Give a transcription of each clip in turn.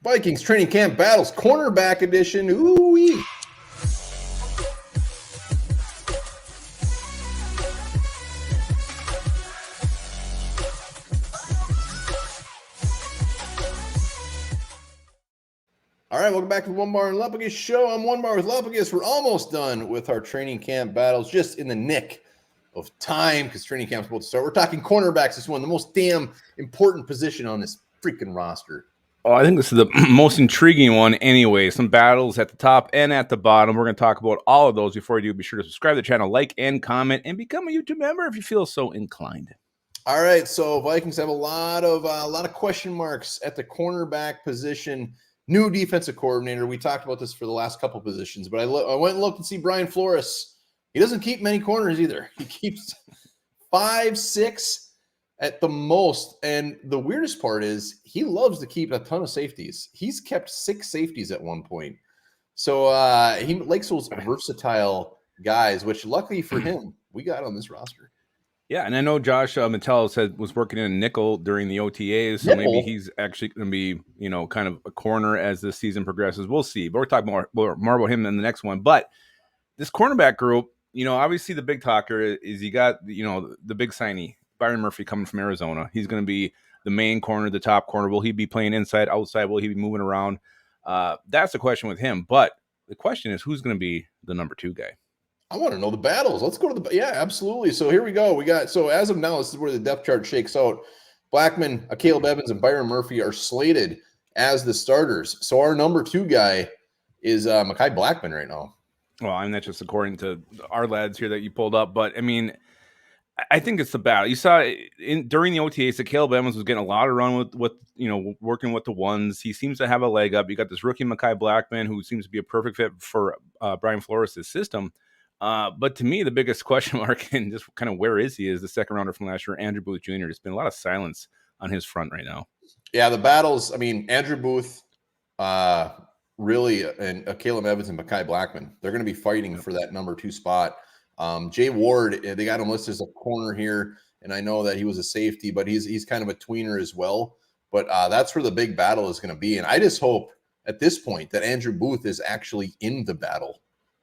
Vikings training camp battles, cornerback edition. Ooh-wee. All right, welcome back to the Onebar and Lupagus show. I'm Onebar with Lupagus. We're almost done with our training camp battles, just in the nick of time because training camp's about to start. We're talking cornerbacks. This one, the most damn important position on this freaking roster. Oh, I think this is the most intriguing one anyway. Some battles at the top and at the bottom. We're going to talk about all of those. Before we do, be sure to subscribe to the channel, like and comment, and become a YouTube member if you feel so inclined. All right, so Vikings have a lot of question marks at the cornerback position. New defensive coordinator. We talked about this for the last couple positions, but I went and looked and see Brian Flores. He doesn't keep many corners either. He keeps 5, 6 at the most. And the weirdest part is he loves to keep a ton of safeties. He's kept 6 safeties at one point. So he likes those versatile guys, which luckily for him, we got on this roster. Yeah, and I know Josh Mattel was working in a nickel during the OTAs, so maybe he's actually going to be, kind of a corner as this season progresses. We'll see. But we're talking more about him in the next one. But this cornerback group, obviously the big talker is you got, the big signee, Byron Murphy coming from Arizona. He's going to be the main corner, the top corner. Will he be playing inside, outside? Will he be moving around? That's the question with him. But the question is, who's going to be the number 2 guy? I want to know the battles. Let's go to the – yeah, absolutely. So here we go. So as of now, this is where the depth chart shakes out. Blackman, Caleb Evans, and Byron Murphy are slated as the starters. So our number 2 guy is Mekhi Blackman right now. Well, I mean, that's just according to our lads here that you pulled up. But, I mean, I think it's the battle. You saw during the OTAs that Caleb Evans was getting a lot of run with working with the ones. He seems to have a leg up. You got this rookie Mekhi Blackman who seems to be a perfect fit for Brian Flores' system. But to me, the biggest question mark and just kind of where is he is the second rounder from last year, Andrew Booth Jr. There's been a lot of silence on his front right now. Yeah, the battles. I mean, Andrew Booth, really, and Caleb Evans and Mekhi Blackman, they're going to be fighting for that number 2 spot. Jay Ward, they got him listed as a corner here, and I know that he was a safety, but he's kind of a tweener as well. But that's where the big battle is going to be. And I just hope at this point that Andrew Booth is actually in the battle.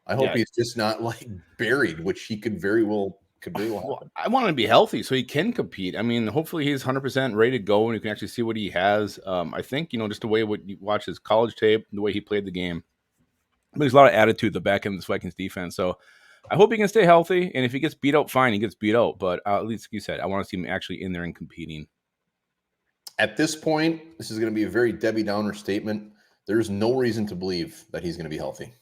I hope he's just not like buried, which he could very well happen. I want him to be healthy so he can compete. I mean, hopefully he's 100% ready to go and you can actually see what he has. I think, just the way you watch his college tape, the way he played the game. But there's a lot of attitude at the back end of this Vikings defense. So I hope he can stay healthy. And if he gets beat out, fine, he gets beat out. But at least, like you said, I want to see him actually in there and competing. At this point, this is going to be a very Debbie Downer statement. There's no reason to believe that he's going to be healthy.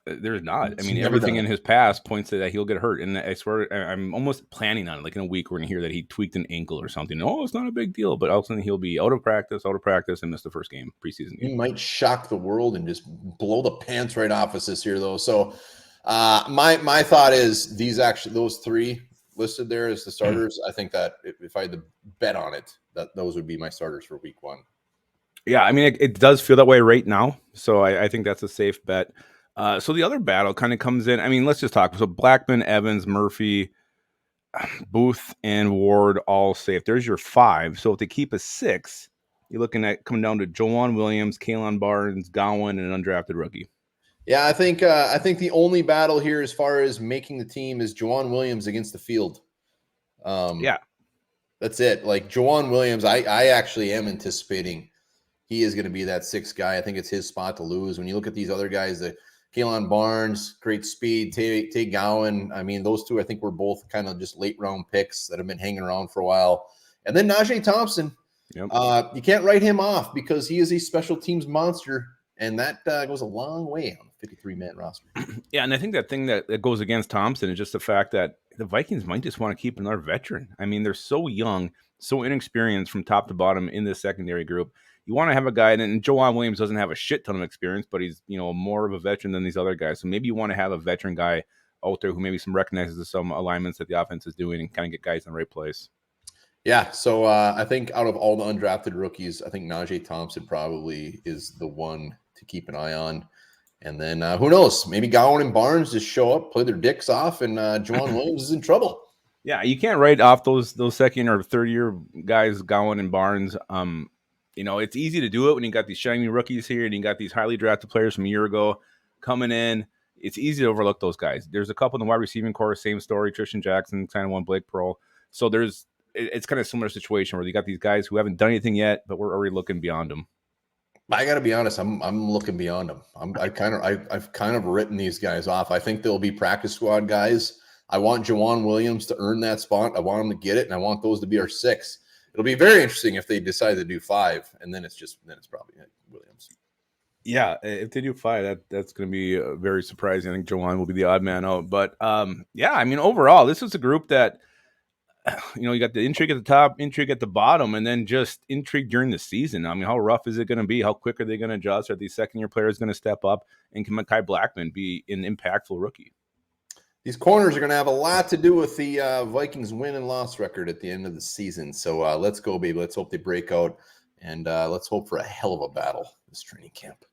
There's not. I mean, everything in his past points to that he'll get hurt. And I swear, I'm almost planning on it. Like in a week, we're going to hear that he tweaked an ankle or something. Oh, it's not a big deal. But all of a sudden, he'll be out of practice, and miss the first game, preseason game. He might shock the world and just blow the pants right off us this year, though. So my thought is those 3 listed there as the starters. I think that if I had to bet on it, that those would be my starters for week 1. Yeah, I mean, it does feel that way right now. So I think that's a safe bet. So the other battle kind of comes in. I mean, let's just talk. So Blackman, Evans, Murphy, Booth, and Ward all safe. There's your 5. So if they keep a 6, you're looking at coming down to Joanne Williams, Kalen Barnes, Gowan, and an undrafted rookie. Yeah, I think the only battle here as far as making the team is Joanne Williams against the field. Yeah. That's it. Like Joanne Williams, I actually am anticipating he is going to be that 6th guy. I think it's his spot to lose. When you look at these other guys, the Kalen Barnes, great speed, Tay Gowan. I mean, those 2, I think, were both kind of just late round picks that have been hanging around for a while. And then Najee Thompson, you can't write him off because he is a special teams monster, and that goes a long way on a 53-man roster. Yeah, and I think that thing that goes against Thompson is just the fact that the Vikings might just want to keep another veteran. I mean, they're so young, so inexperienced from top to bottom in this secondary group. You want to have a guy, and Joanne Williams doesn't have a shit ton of experience, but he's, more of a veteran than these other guys. So maybe you want to have a veteran guy out there who maybe recognizes some alignments that the offense is doing and kind of get guys in the right place. Yeah, so I think out of all the undrafted rookies, I think Najee Thompson probably is the one to keep an eye on. And then who knows? Maybe Gowan and Barnes just show up, play their dicks off, and Joanne Williams is in trouble. Yeah, you can't write off those second or third year guys, Gowan and Barnes. it's easy to do it when you got these shiny rookies here and you got these highly drafted players from a year ago coming in. It's easy to overlook those guys. There's a couple in the wide receiving core, same story. Tristan Jackson, kind of one Blake Pearl. So it's kind of a similar situation where you got these guys who haven't done anything yet, but we're already looking beyond them. I got to be honest. I'm looking beyond them. I've kind of written these guys off. I think they'll be practice squad guys. I want Jawan Williams to earn that spot. I want him to get it, and I want those to be our 6. It'll be very interesting if they decide to do 5, and then it's probably Williams. Yeah, if they do 5, that's going to be very surprising. I think Jawan will be the odd man out. But yeah, I mean, overall, this is a group that, you got the intrigue at the top, intrigue at the bottom, and then just intrigue during the season. I mean, how rough is it going to be? How quick are they going to adjust? Are these second-year players going to step up? And can Mekhi Blackman be an impactful rookie? These corners are going to have a lot to do with the Vikings win and loss record at the end of the season. So let's go, baby. Let's hope they break out, and let's hope for a hell of a battle this training camp.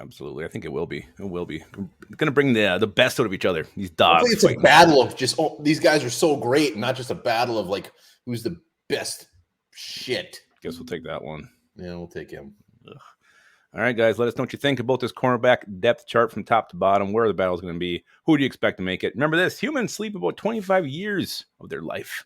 Absolutely. I think it will be. It will be. We're going to bring the best out of each other. These dogs. Hopefully it's a battle of just, these guys are so great, and not just a battle of like, who's the best shit. Guess we'll take that one. Yeah, we'll take him. Ugh. All right, guys, let us know what you think about this cornerback depth chart from top to bottom, where the battle's going to be. Who do you expect to make it? Remember this, humans sleep about 25 years of their life.